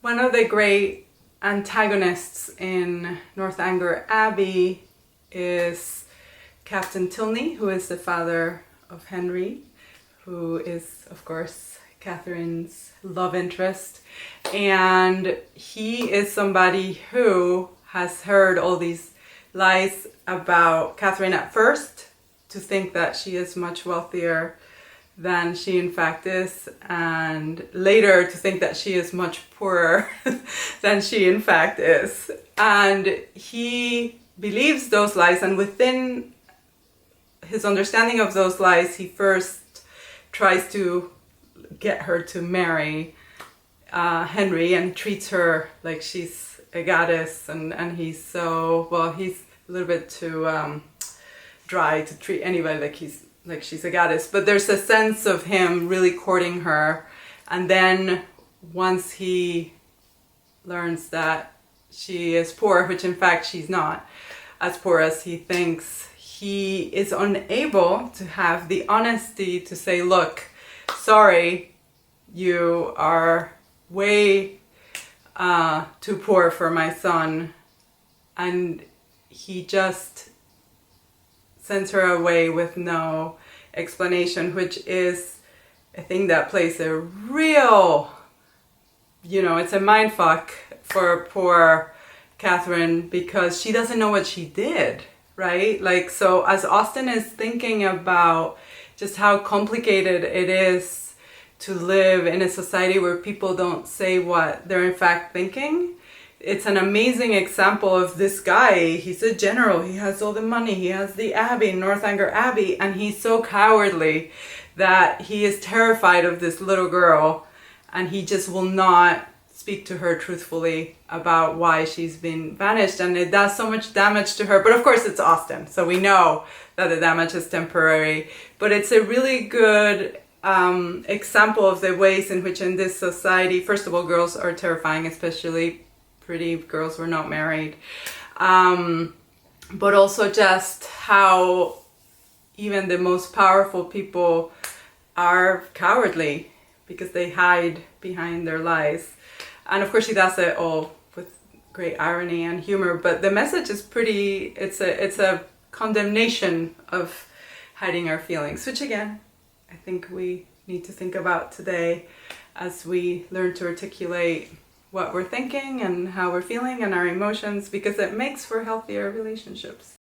One of the great antagonists in Northanger Abbey is Captain Tilney, who is the father of Henry, who is, of course, Catherine's love interest. And he is somebody who has heard all these lies about Catherine at first, to think that she is much wealthier than she in fact is, and later to think that she is much poorer than she in fact is. And he believes those lies, and within his understanding of those lies, he first tries to get her to marry Henry and treats her like she's a goddess, and he's so, well, he's a little bit too dry to treat anybody like she's a goddess, but there's a sense of him really courting her. And then once he learns that she is poor, which in fact she's not as poor as he thinks, he is unable to have the honesty to say, look, sorry, you are way too poor for my son. And he just sends her away with no explanation, which is a thing that plays a real, it's a mindfuck for poor Catherine, because she doesn't know what she did, right? Like, so as Austen is thinking about just how complicated it is to live in a society where people don't say what they're in fact thinking, it's an amazing example of this guy. He's a general, he has all the money, he has the abbey, Northanger Abbey, and he's so cowardly that he is terrified of this little girl, and he just will not speak to her truthfully about why she's been banished, and it does so much damage to her. But of course it's Austen, so we know that the damage is temporary, but it's a really good example of the ways in which in this society, first of all, girls are terrifying, especially pretty girls who are not married, but also just how even the most powerful people are cowardly because they hide behind their lies. And of course she does it all with great irony and humor, but the message is pretty, it's a condemnation of hiding our feelings, which again I think we need to think about today as we learn to articulate what we're thinking and how we're feeling and our emotions, because it makes for healthier relationships.